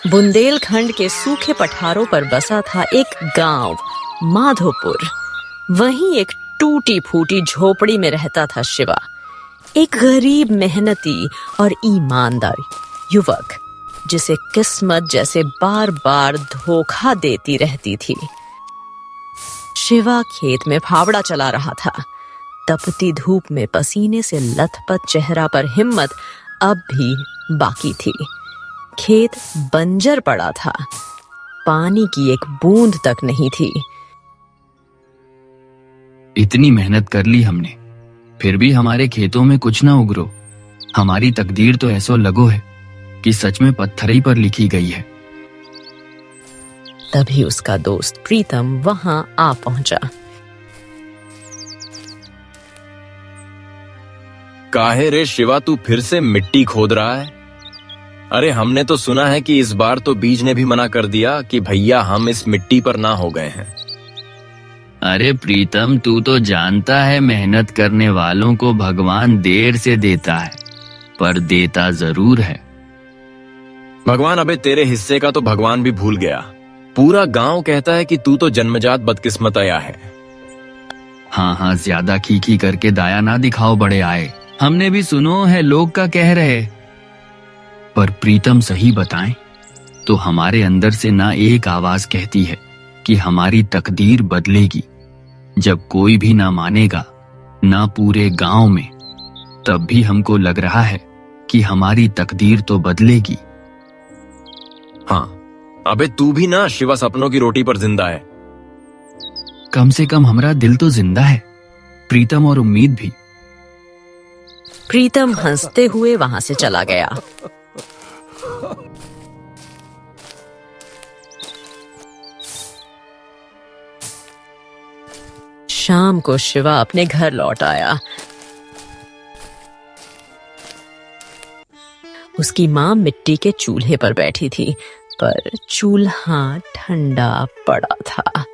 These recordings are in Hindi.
बुंदेलखंड के सूखे पठारों पर बसा था एक गांव, माधोपुर। वहीं एक टूटी फूटी झोपड़ी में रहता था शिवा, एक गरीब, मेहनती और ईमानदार युवक, जिसे किस्मत जैसे बार बार धोखा देती रहती थी। शिवा खेत में फावड़ा चला रहा था। तपती धूप में पसीने से लथपथ चेहरा पर हिम्मत अब भी बाकी थी। खेत बंजर पड़ा था, पानी की एक बूंद तक नहीं थी। इतनी मेहनत कर ली हमने, फिर भी हमारे खेतों में कुछ ना उगरो। हमारी तकदीर तो ऐसो लगो है कि सच में पत्थर पर लिखी गई है। तभी उसका दोस्त प्रीतम वहां आ पहुंचा। काहे रे शिवा, तू फिर से मिट्टी खोद रहा है? अरे हमने तो सुना है कि इस बार तो बीज ने भी मना कर दिया कि भैया हम इस मिट्टी पर ना हो गए हैं। अरे प्रीतम, तू तो जानता है मेहनत करने वालों को भगवान देर से देता है, पर देता जरूर है। भगवान अबे तेरे हिस्से का तो भगवान भी भूल गया। पूरा गांव कहता है कि तू तो जन्मजात बदकिस्मत आया है। हाँ, ज्यादा खीखी करके दाया ना दिखाओ बड़े आए। हमने भी सुनो है लोग का कह रहे, पर प्रीतम सही बताएं तो हमारे अंदर से ना एक आवाज कहती है कि हमारी तकदीर बदलेगी। जब कोई भी ना मानेगा, ना पूरे गांव में, तब भी हमको लग रहा है कि हमारी तकदीर तो बदलेगी। हाँ, अबे तू भी ना शिवा सपनों की रोटी पर जिंदा है। कम से कम हमारा दिल तो जिंदा है, प्रीतम, और उम्मीद भी। प्रीतम हंसते हुए वहां से चला गया। शाम को शिवा अपने घर लौट आया। उसकी मां मिट्टी के चूल्हे पर बैठी थी, पर चूल्हा ठंडा पड़ा था।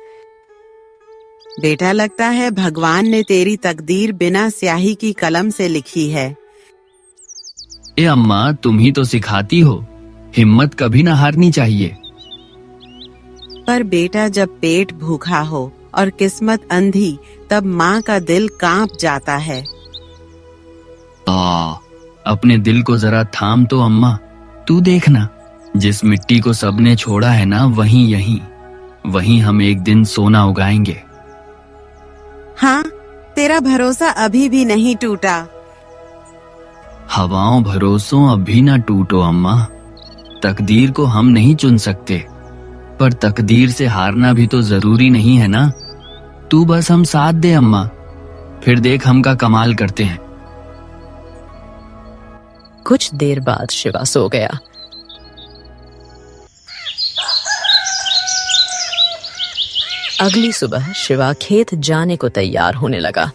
बेटा, लगता है भगवान ने तेरी तकदीर बिना स्याही की कलम से लिखी है। ए अम्मा, तुम ही तो सिखाती हो, हिम्मत कभी ना हारनी चाहिए। पर बेटा, जब पेट भूखा हो और किस्मत अंधी, तब माँ का दिल कांप जाता है। अपने दिल को जरा थाम तो अम्मा। तू देखना, जिस मिट्टी को सबने छोड़ा है ना, वहीं हम एक दिन सोना उगाएंगे। हाँ, तेरा भरोसा अभी भी नहीं टूटा। हवाओं भरोसों अभी ना टूटो अम्मा। तकदीर को हम नहीं चुन सकते, पर तकदीर से हारना भी तो जरूरी नहीं है ना। तू बस हम साथ दे अम्मा, फिर देख हम का कमाल करते हैं। कुछ देर बाद शिवा सो गया। अगली सुबह शिवा खेत जाने को तैयार होने लगा।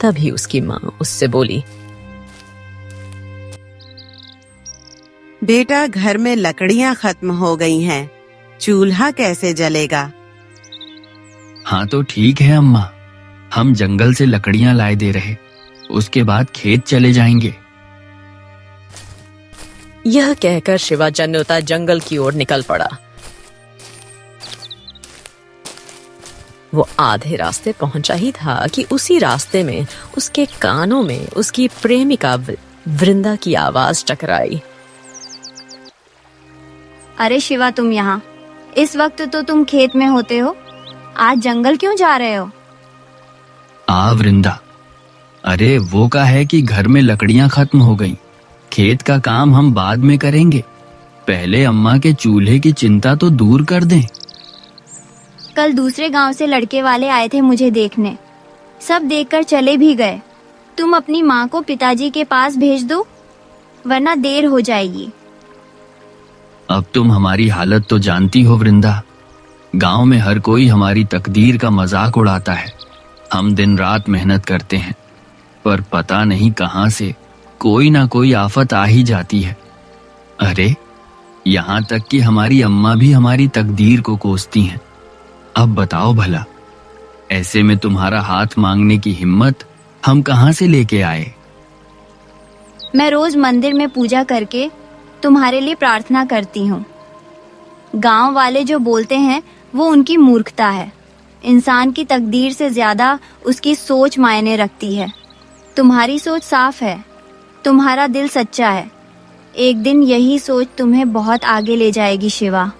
तभी उसकी मां उससे बोली, बेटा, घर में लकड़ियां खत्म हो गई हैं, चूल्हा कैसे जलेगा? हाँ तो ठीक है अम्मा, हम जंगल से लकड़ियां लाए दे रहे, उसके बाद खेत चले जाएंगे। यह कहकर शिवा जन्नोता जंगल की ओर निकल पड़ा। वो आधे रास्ते पहुंचा ही था कि उसी रास्ते में उसके कानों में उसकी प्रेमिका वृंदा की आवाज टकराई। अरे शिवा, तुम यहाँ इस वक्त तो तुम खेत में होते हो, आज जंगल क्यों जा रहे हो? वृंदा, अरे वो का है कि घर में लकड़ियां खत्म हो गईं, खेत का काम हम बाद में करेंगे, पहले अम्मा के चूल्हे की चिंता तो दूर कर दें। कल दूसरे गांव से लड़के वाले आए थे मुझे देखने, सब देखकर चले भी गए। तुम अपनी माँ को पिताजी के पास भेज दो, वरना देर हो जाएगी। अब तुम हमारी हालत तो जानती हो वृंदा, गांव में हर कोई हमारी तकदीर का मजाक उड़ाता है। हम दिन रात मेहनत करते हैं, पर पता नहीं कहां से कोई ना कोई आफत आ ही जाती है। अरे यहाँ तक कि हमारी अम्मा भी हमारी तकदीर को कोसती हैं। अब बताओ भला, ऐसे में तुम्हारा हाथ मांगने की हिम्मत हम कहां से लेके आए? मैं रोज मंदिर में पूजा करके तुम्हारे लिए प्रार्थना करती हूँ। गांव वाले जो बोलते हैं वो उनकी मूर्खता है। इंसान की तकदीर से ज्यादा उसकी सोच मायने रखती है। तुम्हारी सोच साफ है, तुम्हारा दिल सच्चा है। एक दिन यही सोच तुम्हें बहुत आगे ले जाएगी शिवा।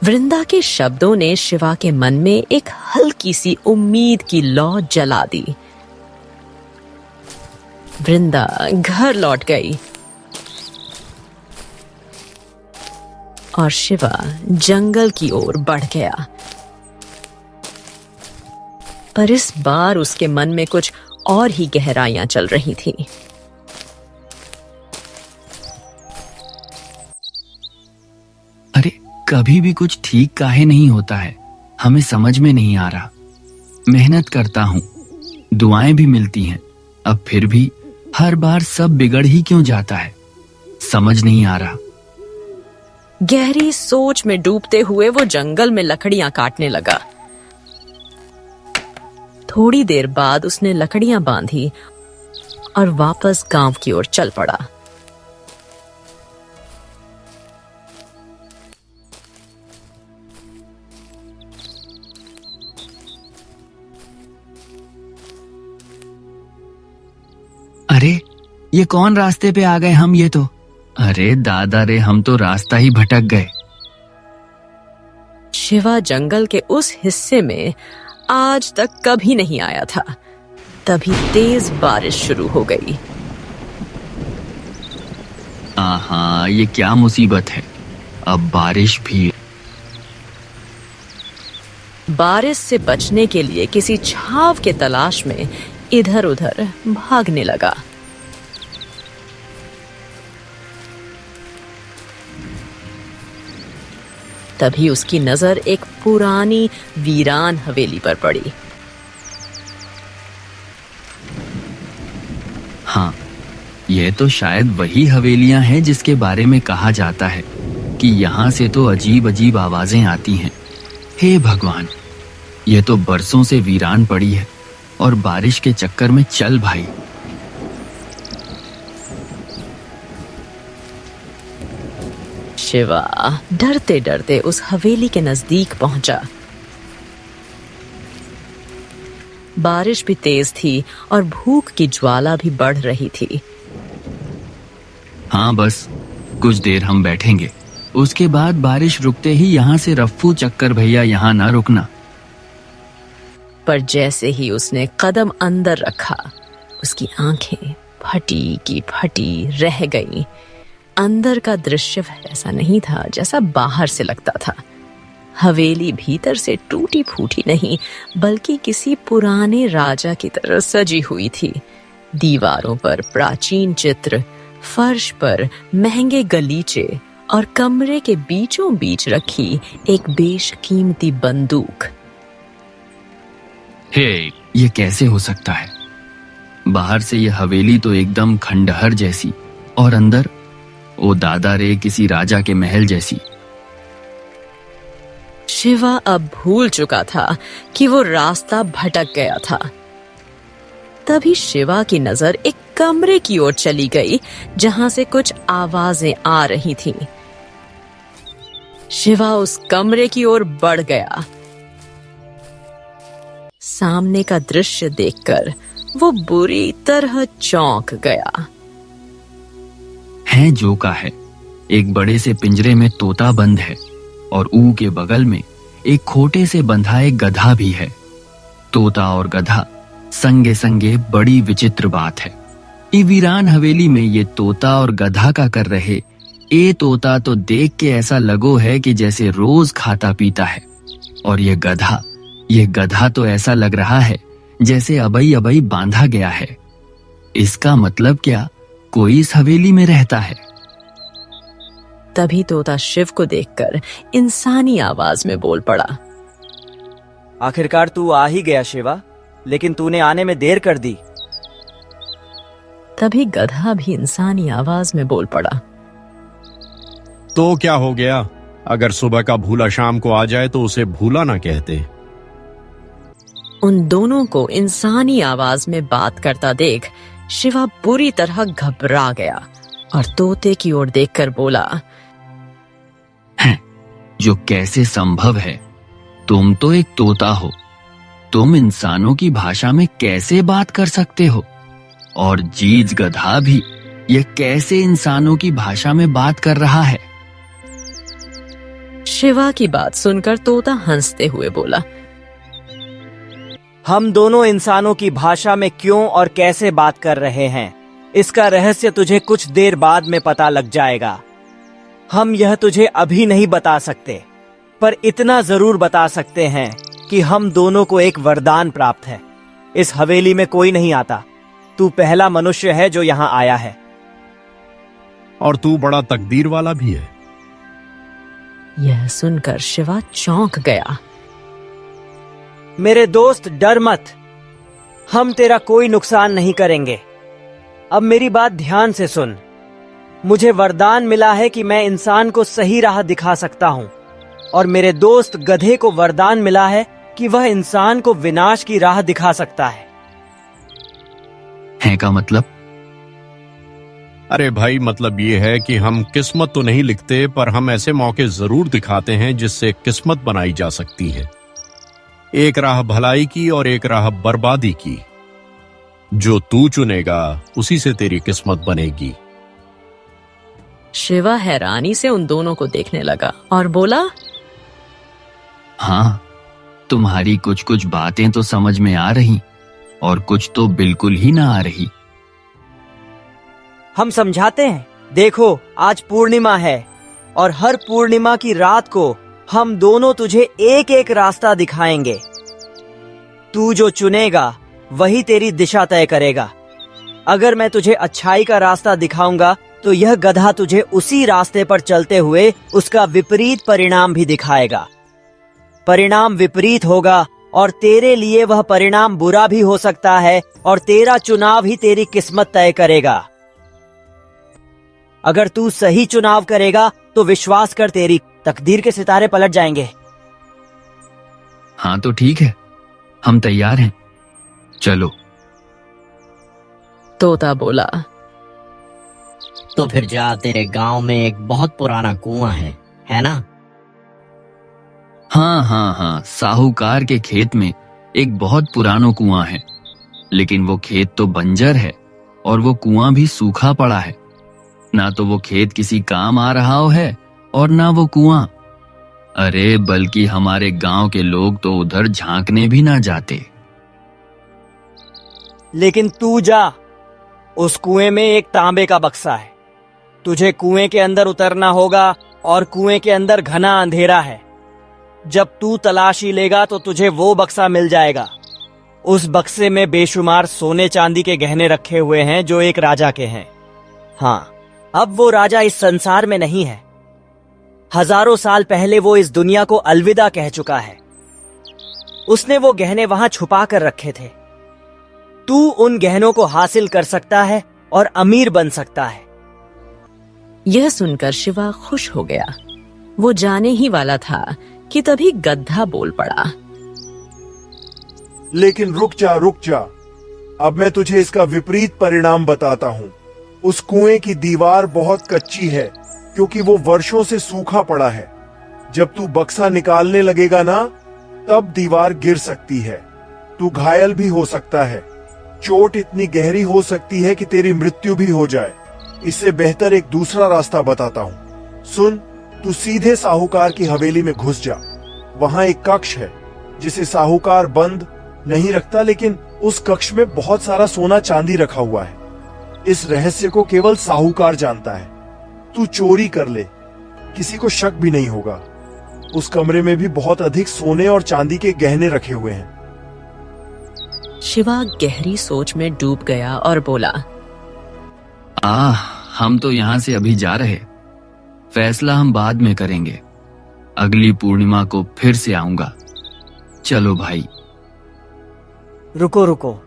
वृंदा के शब्दों ने शिवा के मन में एक हल्की सी उम्मीद की लौ जला दी। वृंदा घर लौट गई और शिवा जंगल की ओर बढ़ गया। पर इस बार उसके मन में कुछ और ही गहराइयां चल रही थीं। अरे कभी भी कुछ ठीक काहे नहीं होता है, हमें समझ में नहीं आ रहा। मेहनत करता हूँ, दुआएं भी मिलती हैं, अब फिर भी हर बार सब बिगड़ ही क्यों जाता है, समझ नहीं आ रहा। गहरी सोच में डूबते हुए वो जंगल में लकड़ियां काटने लगा। थोड़ी देर बाद उसने लकड़ियां बांधी और वापस गांव की ओर चल पड़ा। अरे ये कौन रास्ते पे आ गए हम, ये तो। अरे दादा रे, हम तो रास्ता ही भटक गए। शिवा जंगल के उस हिस्से में आज तक कभी नहीं आया था। तभी तेज बारिश शुरू हो गई। आहा, ये क्या मुसीबत है, अब बारिश भी। बारिश से बचने के लिए किसी छाव के तलाश में इधर उधर भागने लगा। तभी उसकी नजर एक पुरानी वीरान हवेली पर पड़ी। हाँ, ये तो शायद वही हवेलियां हैं जिसके बारे में कहा जाता है कि यहाँ से तो अजीब अजीब आवाजें आती हैं। हे भगवान, ये तो बरसों से वीरान पड़ी है और बारिश के चक्कर में चल भाई। शिवा डरते डरते उस हवेली के नजदीक पहुंचा। बारिश भी तेज थी और भूख की ज्वाला भी बढ़ रही थी। हाँ, बस कुछ देर हम बैठेंगे, उसके बाद बारिश रुकते ही यहाँ से रफ्फू चक्कर भैया, यहाँ ना रुकना। पर जैसे ही उसने कदम अंदर रखा, उसकी आंखें फटी की फटी रह गईं। अंदर का दृश्य ऐसा नहीं था जैसा बाहर से लगता था। हवेली भीतर से टूटी फूटी नहीं, बल्कि किसी पुराने राजा की तरह सजी हुई थी। दीवारों पर प्राचीन चित्र, फर्श पर महंगे गलीचे और कमरे के बीचों बीच रखी एक बेशकीमती बंदूक। हे, ये कैसे हो सकता है? बाहर से ये हवेली तो एकदम खंडहर जैसी, और अंदर ओ दादा रे, किसी राजा के महल जैसी। शिवा अब भूल चुका था कि वो रास्ता भटक गया था। तभी शिवा की नजर एक कमरे की ओर चली गई जहां से कुछ आवाजें आ रही थीं। शिवा उस कमरे की ओर बढ़ गया। सामने का दृश्य देखकर वो बुरी तरह चौंक गया। है जो का है, एक बड़े से पिंजरे में तोता बंद है और ऊ के बगल में एक खोटे से बंधा एक गधा भी है। तोता और गधा संगे संगे बड़ी विचित्र बात है। ये वीरान हवेली में ये तोता और गधा का कर रहे। ये तोता तो देख के ऐसा लगो है कि जैसे रोज खाता पीता है, और ये गधा तो ऐसा लग रहा है जैसे अबई अबई बांधा गया है। इसका मतलब क्या, कोई इस हवेली में रहता है। तभी तोता शिव को देखकर इंसानी आवाज में बोल पड़ा। आखिरकार तू आ ही गया शिवा, लेकिन तूने आने में देर कर दी। तभी गधा भी इंसानी आवाज में बोल पड़ा। तो क्या हो गया, अगर सुबह का भूला शाम को आ जाए तो उसे भूला ना कहते। उन दोनों को इंसानी आवाज में बात करता देख शिवा बुरी तरह घबरा गया और तोते की ओर देखकर बोला, जो कैसे संभव है? तुम तो एक तोता हो, तुम इंसानों की भाषा में कैसे बात कर सकते हो? और जीज गधा भी ये कैसे इंसानों की भाषा में बात कर रहा है? शिवा की बात सुनकर तोता हंसते हुए बोला, हम दोनों इंसानों की भाषा में क्यों और कैसे बात कर रहे हैं, इसका रहस्य तुझे कुछ देर बाद में पता लग जाएगा। हम यह तुझे अभी नहीं बता सकते, पर इतना जरूर बता सकते हैं कि हम दोनों को एक वरदान प्राप्त है। इस हवेली में कोई नहीं आता, तू पहला मनुष्य है जो यहाँ आया है। और तू बड़ा तकदीर वाला भी है। यह सुनकर शिवा चौंक गया। मेरे दोस्त डर मत, हम तेरा कोई नुकसान नहीं करेंगे। अब मेरी बात ध्यान से सुन। मुझे वरदान मिला है कि मैं इंसान को सही राह दिखा सकता हूँ, और मेरे दोस्त गधे को वरदान मिला है कि वह इंसान को विनाश की राह दिखा सकता है। का मतलब? अरे भाई, मतलब ये है कि हम किस्मत तो नहीं लिखते, पर हम ऐसे मौके जरूर दिखाते हैं जिससे किस्मत बनाई जा सकती है। एक राह भलाई की और एक राह बर्बादी की। जो तू चुनेगा उसी से तेरी किस्मत बनेगी। शिवा हैरानी से उन दोनों को देखने लगा और बोला, हाँ, तुम्हारी कुछ कुछ बातें तो समझ में आ रही और कुछ तो बिल्कुल ही ना आ रही। हम समझाते हैं। देखो, आज पूर्णिमा है और हर पूर्णिमा की रात को हम दोनों तुझे एक एक रास्ता दिखाएंगे। तू जो चुनेगा वही तेरी दिशा तय करेगा। अगर मैं तुझे अच्छाई का रास्ता दिखाऊंगा तो यह गधा तुझे उसी रास्ते पर चलते हुए उसका विपरीत परिणाम भी दिखाएगा। परिणाम विपरीत होगा और तेरे लिए वह परिणाम बुरा भी हो सकता है, और तेरा चुनाव ही तेरी किस्मत तय करेगा। अगर तू सही चुनाव करेगा तो विश्वास कर, तेरी तकदीर के सितारे पलट जाएंगे। हाँ तो ठीक है, हम तैयार हैं, चलो। तोता बोला, तो फिर जा, तेरे गांव में एक बहुत पुराना कुआं है ना? हाँ हाँ हाँ, साहूकार के खेत में एक बहुत पुराना कुआं है, लेकिन वो खेत तो बंजर है और वो कुआं भी सूखा पड़ा है। ना तो वो खेत किसी काम आ रहा है और ना वो कुआं। अरे बल्कि हमारे गांव के लोग तो उधर झांकने भी ना जाते। लेकिन तू जा, उस कुएं में एक तांबे का बक्सा है। तुझे कुएं के अंदर उतरना होगा और कुएं के अंदर घना अंधेरा है। जब तू तलाशी लेगा तो तुझे वो बक्सा मिल जाएगा। उस बक्से में बेशुमार सोने चांदी के गहने रखे हुए हैं जो एक राजा के हैं। हाँ, अब वो राजा इस संसार में नहीं है। हजारों साल पहले वो इस दुनिया को अलविदा कह चुका है। उसने वो गहने वहां छुपा कर रखे थे। तू उन गहनों को हासिल कर सकता है और अमीर बन सकता है। यह सुनकर शिवा खुश हो गया। वो जाने ही वाला था कि तभी गधा बोल पड़ा, लेकिन रुक जा, अब मैं तुझे इसका विपरीत परिणाम बताता हूँ। उस कुएं की दीवार बहुत कच्ची है क्योंकि वो वर्षों से सूखा पड़ा है। जब तू बक्सा निकालने लगेगा ना, तब दीवार गिर सकती है। तू घायल भी हो सकता है। चोट इतनी गहरी हो सकती है कि तेरी मृत्यु भी हो जाए। इससे बेहतर एक दूसरा रास्ता बताता हूँ। सुन, तू सीधे साहूकार की हवेली में घुस जा। वहाँ एक कक्ष है जिसे साहूकार बंद नहीं रखता, लेकिन उस कक्ष में बहुत सारा सोना चांदी रखा हुआ है। इस रहस्य को केवल साहूकार जानता है। तू चोरी कर ले, किसी को शक भी नहीं होगा। उस कमरे में भी बहुत अधिक सोने और चांदी के गहने रखे हुए हैं। शिवा गहरी सोच में डूब गया और बोला, हम तो यहाँ से अभी जा रहे, फैसला हम बाद में करेंगे। अगली पूर्णिमा को फिर से आऊंगा। चलो भाई। रुको,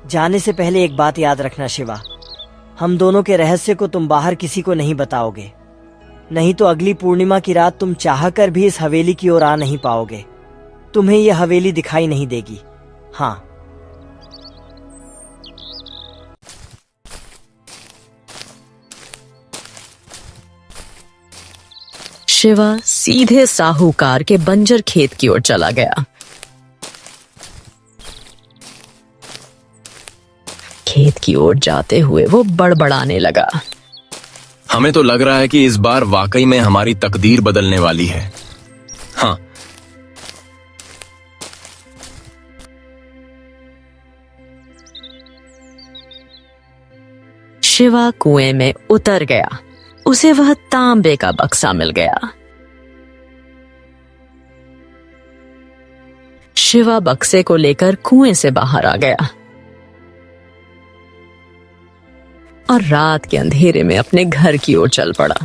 जाने से पहले एक बात याद रखना शिवा। हम दोनों के रहस्य को तुम बाहर किसी को नहीं बताओगे, नहीं तो अगली पूर्णिमा की रात तुम चाहकर भी इस हवेली की ओर आ नहीं पाओगे। तुम्हें यह हवेली दिखाई नहीं देगी। हाँ, शिवा सीधे साहूकार के बंजर खेत की ओर चला गया। खेत की ओर जाते हुए वो बड़बड़ाने लगा। हमें तो लग रहा है कि इस बार वाकई में हमारी तकदीर बदलने वाली है। हाँ, शिवा कुएं में उतर गया। उसे वह तांबे का बक्सा मिल गया। शिवा बक्से को लेकर कुएं से बाहर आ गया और रात के अंधेरे में अपने घर की ओर चल पड़ा।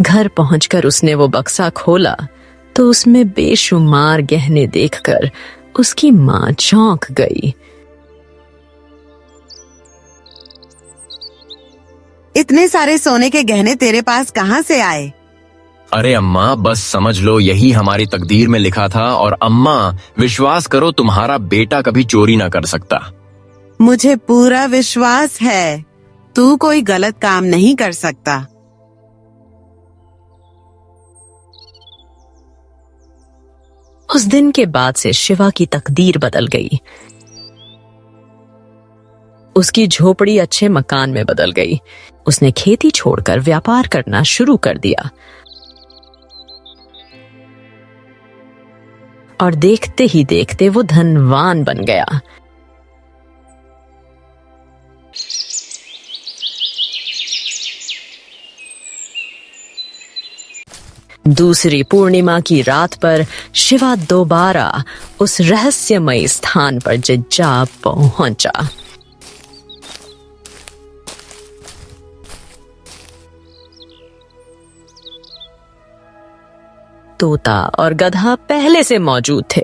घर पहुंचकर उसने वो बक्सा खोला तो उसमें बेशुमार गहने देखकर उसकी मां चौंक गई। इतने सारे सोने के गहने तेरे पास कहाँ से आए? अरे अम्मा, बस समझ लो यही हमारी तकदीर में लिखा था। और अम्मा, विश्वास करो, तुम्हारा बेटा कभी चोरी ना कर सकता। मुझे पूरा विश्वास है तू कोई गलत काम नहीं कर सकता। उस दिन के बाद से शिवा की तकदीर बदल गई। उसकी झोपड़ी अच्छे मकान में बदल गई। उसने खेती छोड़कर व्यापार करना शुरू कर दिया और देखते ही देखते वो धनवान बन गया। दूसरी पूर्णिमा की रात पर शिवा दोबारा उस रहस्यमयी स्थान पर जा पहुंचा। तोता और गधा पहले से मौजूद थे।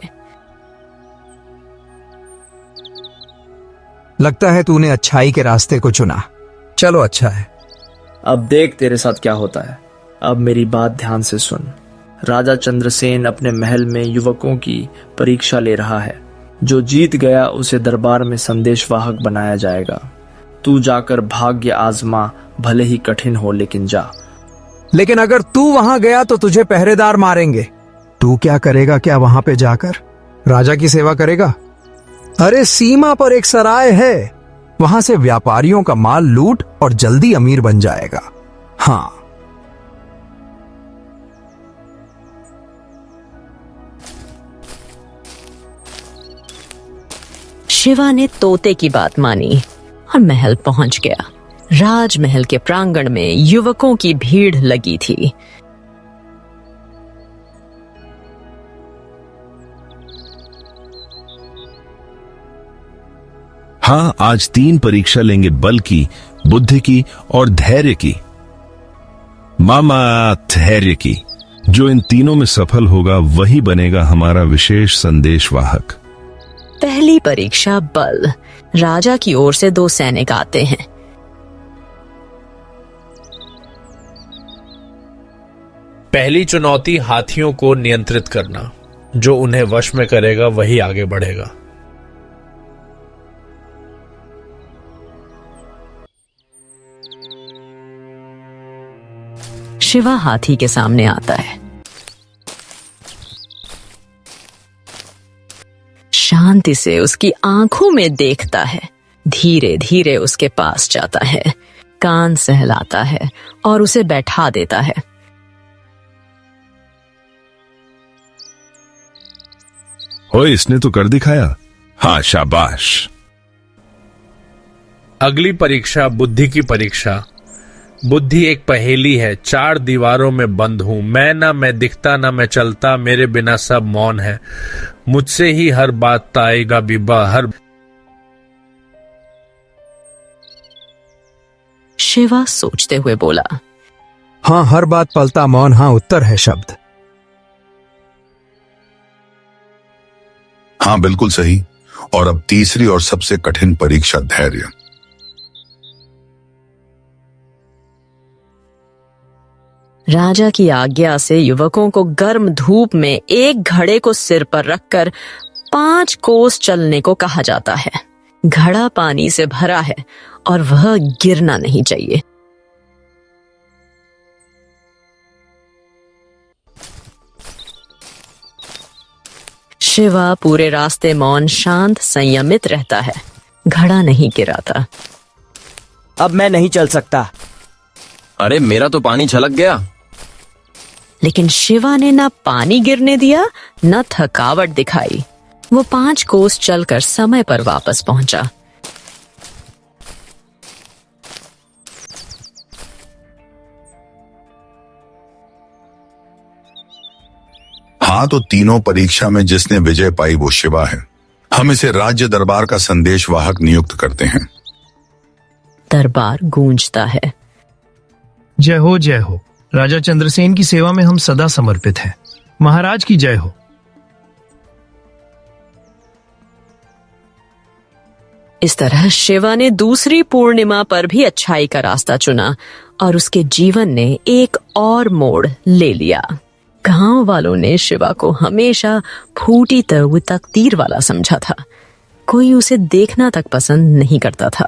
लगता है तूने अच्छाई के रास्ते को चुना। चलो, अच्छा है। अब देख तेरे साथ क्या होता है। अब मेरी बात ध्यान से सुन। राजा चंद्रसेन अपने महल में युवकों की परीक्षा ले रहा है। जो जीत गया उसे दरबार में संदेशवाहक बनाया जाएगा। तू जाकर भाग्य आजमा, भले ही कठिन हो, लेकिन जा। लेकिन अगर तू वहां गया तो तुझे पहरेदार मारेंगे। तू क्या करेगा? क्या वहां पे जाकर राजा की सेवा करेगा? अरे, सीमा पर एक सराय है, वहां से व्यापारियों का माल लूट और जल्दी अमीर बन जाएगा। हाँ, शिवा ने तोते की बात मानी और महल पहुंच गया। राजमहल के प्रांगण में युवकों की भीड़ लगी थी। हाँ, आज 3 परीक्षा लेंगे, बल की, बुद्धि की और धैर्य की। मामा, धैर्य की। जो इन तीनों में सफल होगा वही बनेगा हमारा विशेष संदेशवाहक। पहली परीक्षा बल। राजा की ओर से 2 सैनिक आते हैं। पहली चुनौती हाथियों को नियंत्रित करना। जो उन्हें वश में करेगा वही आगे बढ़ेगा। शिवा हाथी के सामने आता है। शांति से उसकी आंखों में देखता है। धीरे धीरे उसके पास जाता है, कान सहलाता है और उसे बैठा देता है। ओए, इसने तो कर दिखाया। हाँ, शाबाश। अगली परीक्षा बुद्धि की परीक्षा। बुद्धि एक पहेली है। 4 दीवारों में बंद हूं मैं दिखता ना मैं चलता, मेरे बिना सब मौन है, मुझसे ही हर बात ताएगा बीबा हर। शिवा सोचते हुए बोला, हाँ, हर बात पलता मौन। हाँ, उत्तर है शब्द। हाँ, बिल्कुल सही। और अब तीसरी और सबसे कठिन परीक्षा, धैर्य। राजा की आज्ञा से युवकों को गर्म धूप में एक घड़े को सिर पर रखकर 5 कोस चलने को कहा जाता है। घड़ा पानी से भरा है और वह गिरना नहीं चाहिए। शिवा पूरे रास्ते मौन, शांत, संयमित रहता है। घड़ा नहीं गिराता। अब मैं नहीं चल सकता। अरे मेरा तो पानी छलक गया। लेकिन शिवा ने ना पानी गिरने दिया, न थकावट दिखाई। वो 5 कोस चलकर समय पर वापस पहुंचा। हाँ, तो तीनों परीक्षा में जिसने विजय पाई वो शिवा है। हम इसे राज्य दरबार का संदेशवाहक नियुक्त करते हैं। दरबार गूंजता है। जय हो, जय हो। राजा चंद्रसेन की सेवा में हम सदा समर्पित हैं। महाराज की जय हो। इस तरह शिवा ने दूसरी पूर्णिमा पर भी अच्छाई का रास्ता चुना और उसके जीवन ने एक और मोड़ ले लिया। गांव वालों ने शिवा को हमेशा फूटी हुई तकदीर वाला समझा था। कोई उसे देखना तक पसंद नहीं करता था।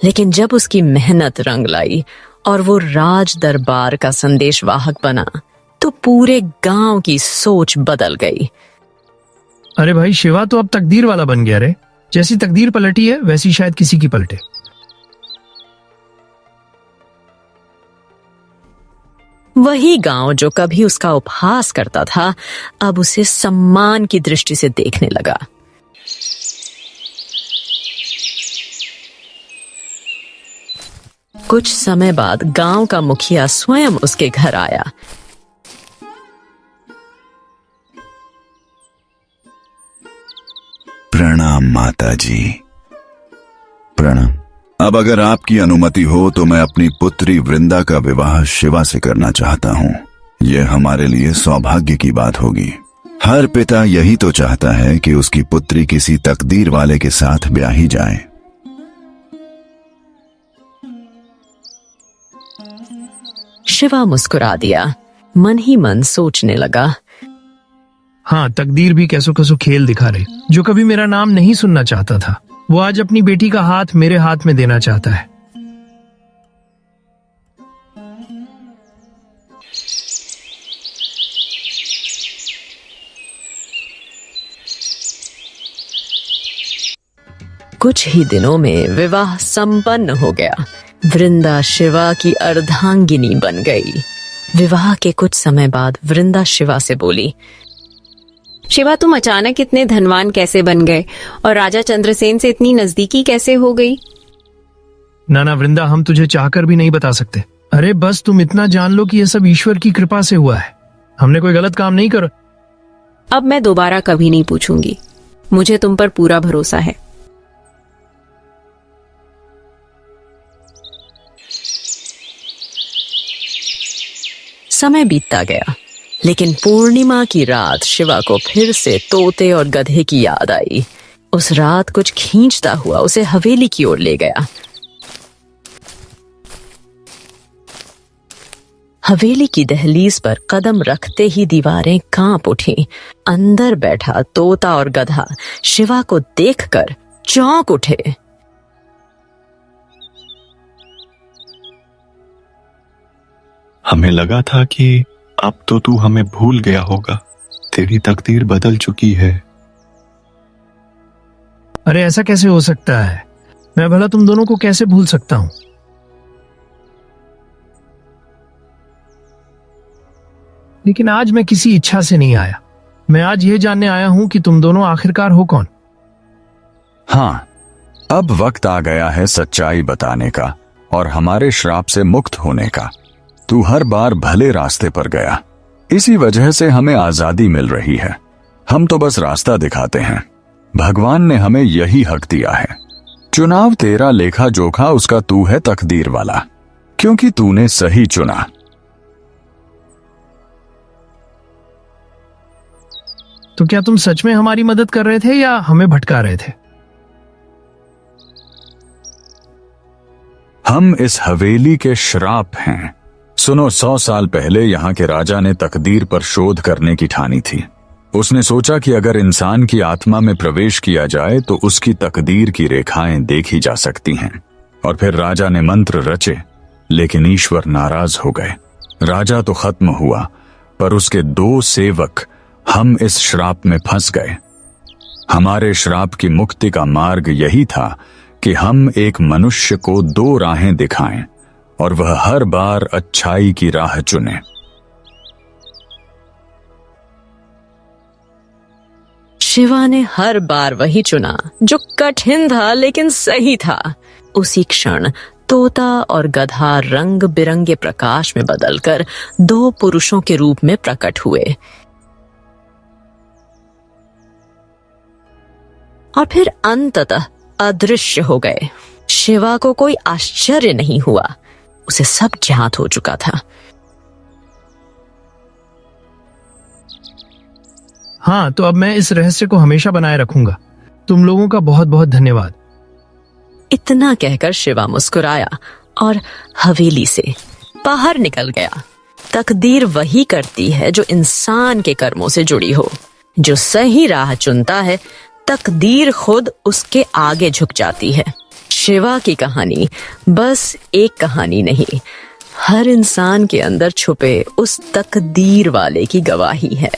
लेकिन जब उसकी मेहनत रंग लाई और वो राज दरबार का संदेशवाहक बना तो पूरे गांव की सोच बदल गई। अरे भाई, शिवा तो अब तकदीर वाला बन गया रे। जैसी तकदीर पलटी है वैसी शायद किसी की पलटे। वही गांव जो कभी उसका उपहास करता था अब उसे सम्मान की दृष्टि से देखने लगा। कुछ समय बाद गांव का मुखिया स्वयं उसके घर आया। प्रणाम माता जी। प्रणाम। अब अगर आपकी अनुमति हो तो मैं अपनी पुत्री वृंदा का विवाह शिवा से करना चाहता हूँ। यह हमारे लिए सौभाग्य की बात होगी। हर पिता यही तो चाहता है कि उसकी पुत्री किसी तकदीर वाले के साथ ब्याही जाए। शिवा मुस्कुरा दिया, मन ही मन सोचने लगा। हाँ, तकदीर भी कैसो कैसो खेल दिखा रही। जो कभी मेरा नाम नहीं सुनना चाहता था वो आज अपनी बेटी का हाथ मेरे हाथ में देना चाहता है। कुछ ही दिनों में विवाह संपन्न हो गया। वृंदा शिवा की अर्धांगिनी बन गई। विवाह के कुछ समय बाद वृंदा शिवा से बोली, शिवा, तुम अचानक इतने धनवान कैसे बन गए और राजा चंद्रसेन से इतनी नजदीकी कैसे हो गई? ना वृंदा, हम तुझे चाहकर भी नहीं बता सकते। अरे बस तुम इतना जान लो कि यह सब ईश्वर की कृपा से हुआ है। हमने कोई गलत काम नहीं करा। अब मैं दोबारा कभी नहीं पूछूंगी। मुझे तुम पर पूरा भरोसा है। समय बीतता गया, लेकिन पूर्णिमा की रात शिवा को फिर से तोते और गधे की याद आई। उस रात कुछ खींचता हुआ उसे हवेली की ओर ले गया। हवेली की दहलीज पर कदम रखते ही दीवारें कांप उठी। अंदर बैठा तोता और गधा शिवा को देखकर चौंक उठे। हमें लगा था कि अब तो तू हमें भूल गया होगा। तेरी तकदीर बदल चुकी है। अरे ऐसा कैसे हो सकता है? मैं भला तुम दोनों को कैसे भूल सकता हूं? लेकिन आज मैं किसी इच्छा से नहीं आया। मैं आज ये जानने आया हूं कि तुम दोनों आखिरकार हो कौन। हाँ, अब वक्त आ गया है सच्चाई बताने का और हमारे श्राप से मुक्त होने का। तू हर बार भले रास्ते पर गया, इसी वजह से हमें आजादी मिल रही है। हम तो बस रास्ता दिखाते हैं। भगवान ने हमें यही हक दिया है। चुनाव तेरा, लेखा जोखा उसका तू है तकदीर वाला, क्योंकि तूने सही चुना। तो क्या तुम सच में हमारी मदद कर रहे थे या हमें भटका रहे थे? हम इस हवेली के श्राप हैं। सुनो, 100 साल पहले यहाँ के राजा ने तकदीर पर शोध करने की ठानी थी। उसने सोचा कि अगर इंसान की आत्मा में प्रवेश किया जाए तो उसकी तकदीर की रेखाएं देखी जा सकती हैं। और फिर राजा ने मंत्र रचे, लेकिन ईश्वर नाराज हो गए। राजा तो खत्म हुआ, पर उसके 2 सेवक हम इस श्राप में फंस गए। हमारे श्राप की मुक्ति का मार्ग यही था कि हम एक मनुष्य को 2 राहें दिखाएं और वह हर बार अच्छाई की राह चुने। शिवा ने हर बार वही चुना जो कठिन था लेकिन सही था। उसी क्षण तोता और गधा रंग बिरंगे प्रकाश में बदलकर 2 पुरुषों के रूप में प्रकट हुए और फिर अंततः अदृश्य हो गए। शिवा को कोई आश्चर्य नहीं हुआ, उसे सब ज्ञात हो चुका था। हाँ, तो अब मैं इस रहस्य को हमेशा बनाए रखूंगा। तुम लोगों का बहुत बहुत धन्यवाद। इतना कहकर शिवा मुस्कुराया और हवेली से बाहर निकल गया। तकदीर वही करती है जो इंसान के कर्मों से जुड़ी हो। जो सही राह चुनता है, तकदीर खुद उसके आगे झुक जाती है। शिवा की कहानी बस एक कहानी नहीं, हर इंसान के अंदर छुपे उस तकदीर वाले की गवाही है।